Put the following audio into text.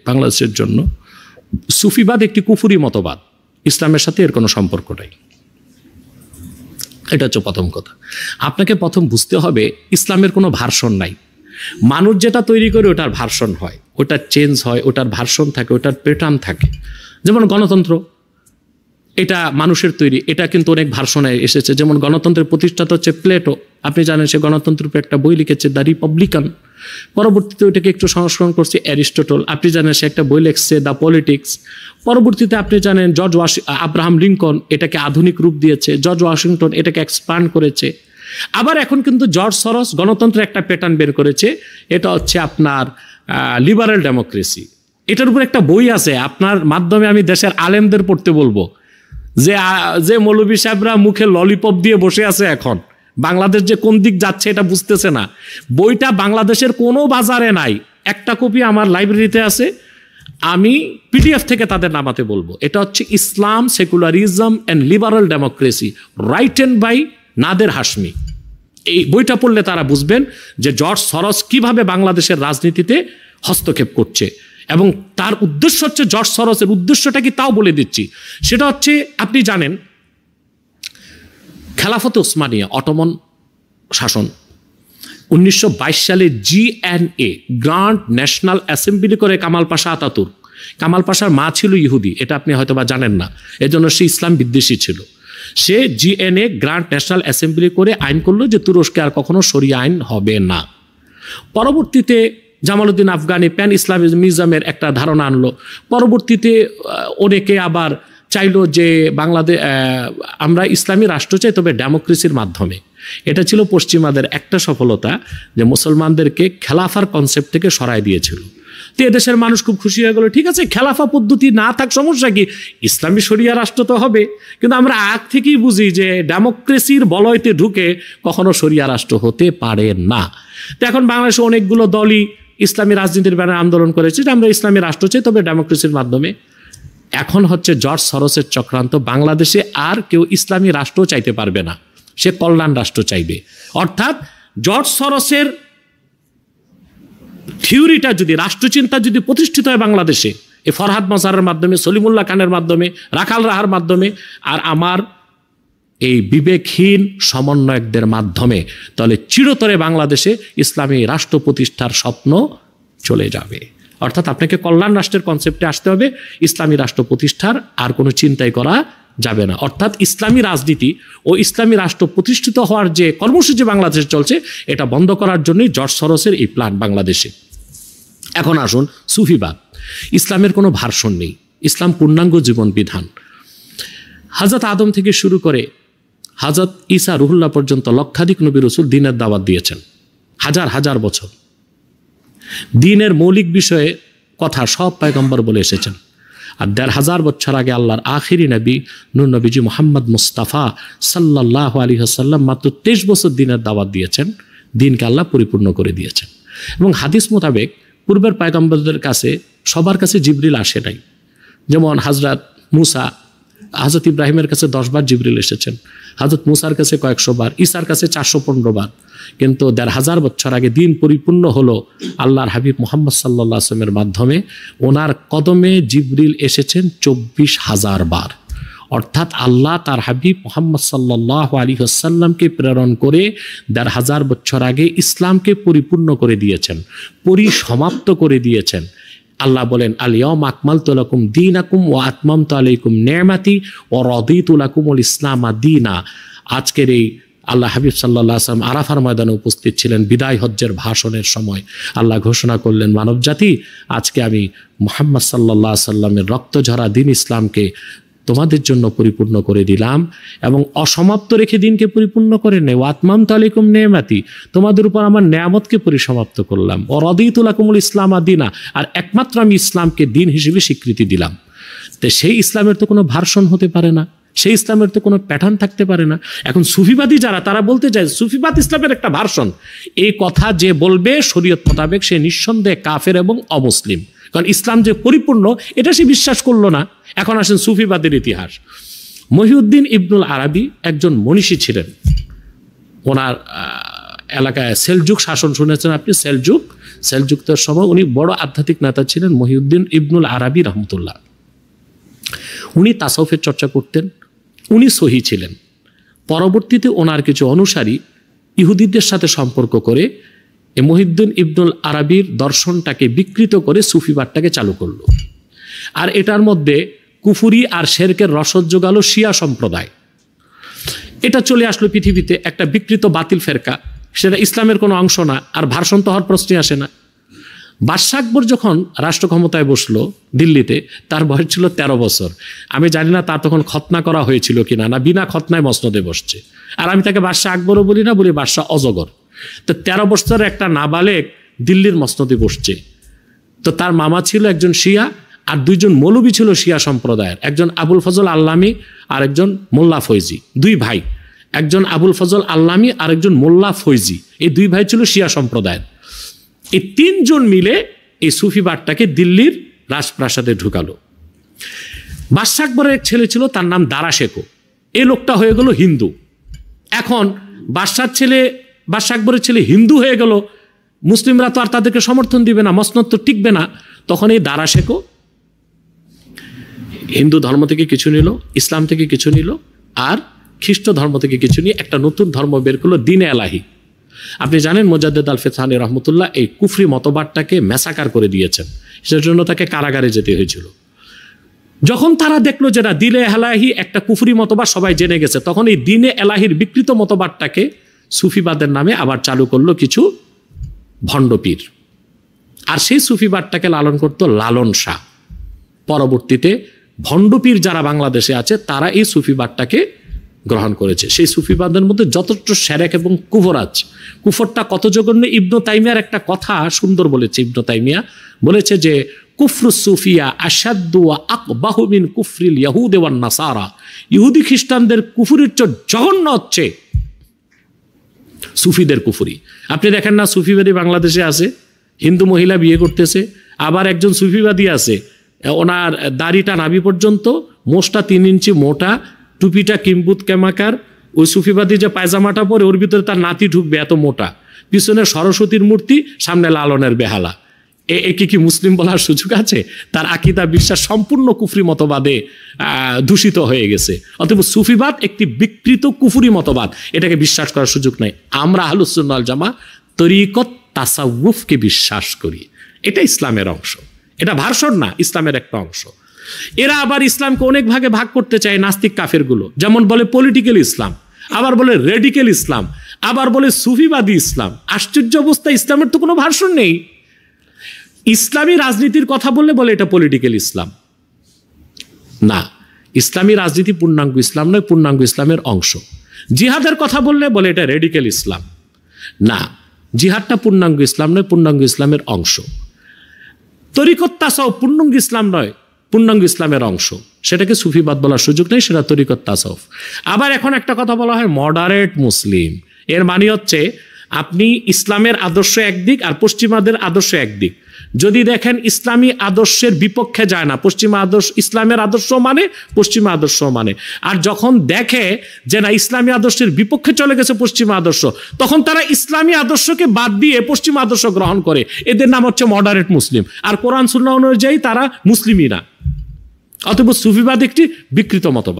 বাংলাদেশের জন্য সুফিবাদ একটি কুফুরি মতবাদ, ইসলামের সাথে এর কোনো সম্পর্ক নাই। এটা হচ্ছে প্রথম কথা। আপনাকে প্রথম বুঝতে হবে ইসলামের কোনো ভার্সন নাই। মানুষ যেটা তৈরি করে ওটার ভার্সন হয়, ওটার চেঞ্জ হয়, ওটার ভার্সন থাকে, ওটার প্যাটার্ন থাকে। যেমন গণতন্ত্র, এটা মানুষের তৈরি, এটা কিন্তু অনেক ভার্সনে এসেছে। যেমন গণতন্ত্রের প্রতিষ্ঠাতা হচ্ছে প্লেটো, আপনি জানেন সে গণতন্ত্রের উপর একটা বই লিখেছে দ্য রিপাবলিকান। পরবর্তীতে ওইটাকে একটু সংস্করণ করছে অ্যারিস্টটল, আপনি জানেন সে একটা বই লিখছে দ্য পলিটিক্স। পরবর্তীতে আপনি জানেন আব্রাহাম লিঙ্কন এটাকে আধুনিক রূপ দিয়েছে, জর্জ ওয়াশিংটন এটাকে এক্সপান্ড করেছে। আবার এখন কিন্তু জর্জ সরস গণতন্ত্রের একটা প্যাটার্ন বের করেছে, এটা হচ্ছে আপনার লিবারেল ডেমোক্রেসি। এটার উপর একটা বই আছে, আপনার মাধ্যমে আমি দেশের আলেমদের পড়তে বলবো, যে মৌলভী সাহেবরা মুখে ললিপপ দিয়ে বসে আছে এখন, বাংলাদেশ যে কোন দিক যাচ্ছে এটা বুঝতেছে না। বইটা বাংলাদেশের কোনো বাজারে নাই, একটা কপি আমার লাইব্রেরিতে আছে, আমি পিডিএফ থেকে তাদের নামাতে বলবো। এটা হচ্ছে Islam, secularism and liberal democracy, written by Nader Hashemi. এই বইটা পড়লে তারা বুঝবেন যে জর্জ সরস কিভাবে বাংলাদেশের রাজনীতিতে হস্তক্ষেপ করছে, এবং তার উদ্দেশ্য হচ্ছে, জর্জ সরসের উদ্দেশ্যটা কি তাও বলে দিচ্ছি। সেটা হচ্ছে, আপনি জানেন খেলাফতে ওসমানিয়া, অটোমান শাসন, 1922 সালে GNA গ্র্যান্ড ন্যাশনাল অ্যাসেম্বলি করে কামাল পাশা আতাতুর্ক। কামাল পাশার মা ছিল ইহুদি, এটা আপনি হয়তো বা জানেন না, এজন্য সে ইসলাম বিদ্বেষী ছিল। সে GNA গ্র্যান্ড ন্যাশনাল অ্যাসেম্বলি করে আইন করলো যে তুরস্কে আর কখনো শরিয়া আইন হবে না। পরবর্তীতে জামালউদ্দিন আফগানি প্যান ইসলামিজমের একটা ধারণা আনলো। পরবর্তীতে অনেকে আবার চাইলো যে বাংলাদেশ আমরা ইসলামী রাষ্ট্র চাই, তবে ডেমোক্রেসির মাধ্যমে। এটা ছিল পশ্চিমাদের একটা সফলতা, যে মুসলমানদেরকে খেলাফার কনসেপ্ট থেকে সরাই দিয়েছিল। তো এদেশের মানুষ খুব খুশি হয়ে গেল, ঠিক আছে খেলাফা পদ্ধতি না থাক সমস্যা কি, ইসলামী শরিয়া রাষ্ট্র তো হবে। কিন্তু আমরা আগ থেকেই বুঝি যে ডেমোক্রেসির বলয়তে ঢুকে কখনো শরিয়া রাষ্ট্র হতে পারে না। তো এখন বাংলাদেশে অনেকগুলো দলই ইসলামী রাজনীতির ব্যানারে আন্দোলন করেছে যে আমরা ইসলামী রাষ্ট্র চাই, তবে ডেমোক্রেসির মাধ্যমে। এখন হচ্ছে জর্জ সরসের চক্রান্ত, বাংলাদেশে আর কেউ ইসলামী রাষ্ট্র চাইতে পারবে না, সে কল্যাণ রাষ্ট্র চাইবে। অর্থাৎ জর্জ সরসের থিওরিটা যদি, রাষ্ট্রচিন্তা যদি প্রতিষ্ঠিত হয় বাংলাদেশে, এই ফরহাদ মজাহারের মাধ্যমে, সলিমুল্লাহ খানের মাধ্যমে, রাখাল রাহার মাধ্যমে, আর আমার এই বিবেকহীন সমন্বয়কদের মাধ্যমে, তাহলে চিরতরে বাংলাদেশে ইসলামী রাষ্ট্র প্রতিষ্ঠার স্বপ্ন চলে যাবে। অর্থাৎ আপনাকে কল্যাণ রাষ্ট্রের কনসেপ্টে আসতে হবে, ইসলামী রাষ্ট্র প্রতিষ্ঠার আর কোনো চিন্তাই করা যাবে না। অর্থাৎ ইসলামী রাজনীতি ও ইসলামী রাষ্ট্র প্রতিষ্ঠিত হওয়ার যে কর্মসূচি বাংলাদেশে চলছে, এটা বন্ধ করার জন্যই জর্জ সরসের এই প্ল্যান বাংলাদেশে। এখন আসুন সুফিবাদ। ইসলামের কোনো ভার্সন নেই, ইসলাম পূর্ণাঙ্গ জীবন বিধান। হযরত আদম থেকে শুরু করে হযরত ঈসা রুহুল্লাহ পর্যন্ত লক্ষাধিক নবী রাসূল দ্বীনের দাওয়াত দিয়েছেন, হাজার হাজার বছর। দ্বীনের মৌলিক বিষয়ে কথা সব পয়গম্বর বলে এসেছেন। আর ১৫০০ বছর আগে আল্লাহর আখিরি নবী নূর নবীজি মুহাম্মদ মুস্তাফা সাল্লাল্লাহু আলাইহি ওয়াসাল্লাম মাত্র ২৩ বছর দ্বীনের দাওয়াত দিয়েছেন, দ্বীনকে আল্লাহ পরিপূর্ণ করে দিয়েছেন। এবং হাদিস মোতাবেক পূর্বের পয়গম্বরদের কাছে সবার কাছে জিবরিল আসে নাই। যেমন হযরত মুসা, হযরত ইব্রাহিমের কাছে 10 বার জিবরিল এসেছেন, হযরত মুসার কাছে কয়েকশো বার, ঈসার কাছে ৪১৫ বার। কিন্তু ১৫০০ বছর আগে দিন পরিপূর্ণ হলো আল্লাহর হাবিব মুহাম্মদ সাল্লাল্লাহু আলাইহি ওয়াসাল্লামের মাধ্যমে। ওনার কদমে জিবরিল এসেছেন ২৪,০০০ বার। অর্থাৎ আল্লাহ তার হাবিব মুহাম্মদ সাল্লাল্লাহু আলাইহি ওয়াসাল্লামকে প্রেরণ করে ১৫০০ বছর আগে ইসলামকে পরিপূর্ণ করে দিয়েছেন, পরিসমাপ্ত করে দিয়েছেন। আল্লাহ বলেন, আল-ইয়াওমা আকমালতু লাকুম দীনাকুম ওয়া আতমামতু আলাইকুম নি'মাতি ওয়া রাদিতু লাকুমুল ইসলামা দীনা। আজকের এই আল্লাহ হাবিব সাল্লাল্লাহু আলাইহি ওয়াসাল্লাম আরাফার ময়দানে উপস্থিত ছিলেন। বিদায় হজ্জের ভাষণের সময় আল্লাহ ঘোষণা করলেন, মানবজাতি আজকে আমি মুহাম্মদ সাল্লাল্লাহু আলাইহি ওয়াসাল্লামের রক্তঝরা দ্বীন ইসলামকে তোমাদের জন্য পরিপূর্ণ করে দিলাম, এবং অসমাপ্ত রেখে দিনকে পরিপূর্ণ করে নেই। আতমামতু আলাইকুম নি'মাতি, তোমাদের উপর আমার নেয়ামতকে পরিসমাপ্ত করলাম। ও রাদিতু লাকুমুল ইসলামা দীনা, আর একমাত্র আমি ইসলামকে দিন হিসেবে স্বীকৃতি দিলাম। তো সেই ইসলামের তো কোনো ভার্সন হতে পারে না, সেই ইসলামের তো কোনো প্যাটার্ন থাকতে পারে না। এখন সুফিবাদী যারা, তারা বলতে চায় সুফিবাদ ইসলামের একটা ভার্সন। এই কথা যে বলবে শরীয়ত মোতাবেক, সে নিঃসন্দেহে কাফের এবং অমুসলিম। কারণ ইসলাম যে পরিপূর্ণ এটা সে বিশ্বাস করলো না। এখন আসেন সুফিবাদের ইতিহাস। মহিউদ্দিন ইবনুল আরাবি একজন মনীষী ছিলেন। ওনার এলাকায় সেলজুক শাসন শুনেছেন আপনি, সেলজুক সেলজুকদের সময়। উনি বড় আধ্যাত্মিক নেতা ছিলেন মহিউদ্দিন ইবনুল আরাবি রহমতুল্লাহ। উনি তাসাউফের চর্চা করতেন, উনি সহি ছিলেন। পরবর্তীতে ওনার কিছু অনুসারী ইহুদিদের সাথে সম্পর্ক করে এই মহিউদ্দিন ইবনুল আরাবির দর্শনটাকে বিকৃত করে সুফিবাদটাকে চালু করলো। আর এটার মধ্যে কুফুরি আর শেরকের রসদ যোগালো শিয়া সম্প্রদায়। এটা চলে আসলো পৃথিবীতে একটা বিকৃত বাতিল ফেরকা, সেটা ইসলামের কোনো অংশ না, আর ভার্সন তো হওয়ার প্রশ্নই আসে না। বাদশাহ আকবর যখন রাষ্ট্র ক্ষমতায় বসলো দিল্লিতে, তার বয়স ছিল 13 বছর। আমি জানি না তার তখন খতনা করা হয়েছিল কিনা, না বিনা খতনায় মসনদে বসছে। আর আমি তাকে বাদশাহ আকবরও বলি না, বলি বাদশাহ অজগর। তো 13 বছরের একটা নাবালেগ দিল্লির মসনদে বসছে। তো তার মামা ছিল একজন শিয়া, আর 2 জন মৌলবী ছিল শিয়া সম্প্রদায়ের, একজন আবুল ফজল আল্লামী আর একজন মোল্লা ফৈজি। 2 ভাই, একজন আবুল ফজল আল্লামী আর একজন মোল্লা ফৈজি। এই 2 ভাই ছিল শিয়া সম্প্রদায়ের। এই 3 জন মিলে এই সুফিবাদটাকে দিল্লির রাজপ্রাসাদে ঢুকালো। বাদশাহ আকবরের এক ছেলে ছিল, তার নাম দারা শেখো। এই লোকটা হয়ে গেল হিন্দু। এখন বাদশাহ আকবরের ছেলে হিন্দু হয়ে গেল, মুসলিমরা তো আর তাদেরকে সমর্থন দিবে না, মসনদ তো টিকবে না। তখন এই দারা শেখো হিন্দু ধর্ম থেকে কিছু নিল, ইসলাম থেকে কিছু নিল, আর খ্রিস্ট ধর্ম থেকে কিছু নিয়ে একটা নতুন ধর্ম বের করলো, দ্বীন এলাহি। আপনি জানেন মুজাদ্দেদ আল ফিথানি রহমতুল্লাহ এই কুফরি মতবাদটাকে ম্যাসাকার করে দিয়েছেন, সেজন্য তাকে কারাগারে যেতে হয়েছিল। যখন তারা দেখলো যে না, দ্বীনে এলাহি একটা কুফরি মতবাদ সবাই জেনে গেছে, তখন এই দ্বীনে এলাহির বিকৃত মতবাদটাকে সুফিবাদের নামে আবার চালু করলো কিছু ভণ্ডপীর। আর সেই সুফিবাদটাকে লালন করতো লালন শাহ। পরবর্তীতে ভণ্ডপীর যারা বাংলাদেশে আছে, তারা এই সুফিবাদটাকে গ্রহণ করেছে। সেই সুফিবাদের মধ্যে যথেষ্ট সেরেক এবং কুফর আছে। কুফরটা কত জঘন্য, ইবনু তাইমিয়ার একটা কথা সুন্দর বলেছে। ইবনু তাইমিয়া বলেছে যে কুফরু সুফিয়া আশাদ্দু ওয়া আকবাহু মিন কুফরিল ইয়াহুদ ওয়ান নাসারা। ইহুদি খ্রিস্টানদের কুফরির চেয়ে জঘন্য হচ্ছে সুফিদের কুফরি। আপনি দেখেন না, সুফিবাদী বাংলাদেশে আছে, হিন্দু মহিলা বিয়ে করতেছে। আবার একজন সুফিবাদী আছে, ওনার দাড়িটা নাভি পর্যন্ত, মোষটা 3 ইঞ্চি মোটা, টুপিটা কিম্বুত কেমাকার। ওই সুফিবাদী যে পায়জামাটা পরে, ওর ভিতরে তার নাতি ঢুকবে এত মোটা, পিছনে সরস্বতীর মূর্তি, সামনে লালনের বেহালা। একে কি মুসলিম বলার সুযোগ আছে? তার আকীদা বিশ্বাস সম্পূর্ণ কুফরি মতবাদে দূষিত হয়ে গেছে। অতএব সুফিবাদ একটি বিকৃত কুফরি মতবাদ, এটাকে বিশ্বাস করার সুযোগ নাই। আমরা আহলুস সুন্নাহ ওয়াল জামাত তরিকত তাসাউফকে বিশ্বাস করি, এটা ইসলামের অংশ, এটা ভার্সন না, ইসলামের একটা অংশ। এরা আবার ইসলামকে অনেক ভাগে ভাগ করতে চায়, নাস্তিক কাফেরগুলো। যেমন বলে পলিটিক্যাল ইসলাম, আবার বলে রেডিক্যাল ইসলাম, আবার বলে সুফিবাদী ইসলাম। আশ্চর্য অবস্থা, ইসলামের তো কোনো ভার্সন নেই। ইসলামী রাজনীতির কথা বললে বলে এটা পলিটিক্যাল ইসলাম। না, ইসলামী রাজনীতি পূর্ণাঙ্গ ইসলাম নয়, পূর্ণাঙ্গ ইসলামের অংশ। জিহাদের কথা বললে বলে এটা রেডিক্যাল ইসলাম। না, জিহাদটা পূর্ণাঙ্গ ইসলাম নয়, পূর্ণাঙ্গ ইসলামের অংশ। তরিকত তাসাউফ পূর্ণাঙ্গ ইসলাম নয়, পূর্ণাঙ্গ ইসলামের অংশ। সেটাকে সুফিবাদ বলার সুযোগ নেই, সেটা তরিকত তাসাউফ। আবার এখন একটা কথা বলা হয় মডারেট মুসলিম। এর মানে হচ্ছে আপনি ইসলামের আদর্শ একদিক আর পশ্চিমাদের আদর্শ একদিক। যদি দেখেন ইসলামী আদর্শের বিপক্ষে যায় না, পশ্চিমা আদর্শ ইসলামের আদর্শ মানে, পশ্চিমা আদর্শ মানে। আর যখন দেখে যে না, ইসলামী আদর্শের বিপক্ষে চলে গেছে পশ্চিমা আদর্শ, তখন তারা ইসলামী আদর্শকে বাদ দিয়ে পশ্চিমা আদর্শ গ্রহণ করে। এদের নাম হচ্ছে মডারেট মুসলিম। আর কোরআন সুন্নাহ অনুযায়ী তারা মুসলিমই না। অতএব সুফিবাদ একটি বিকৃত মতবাদ।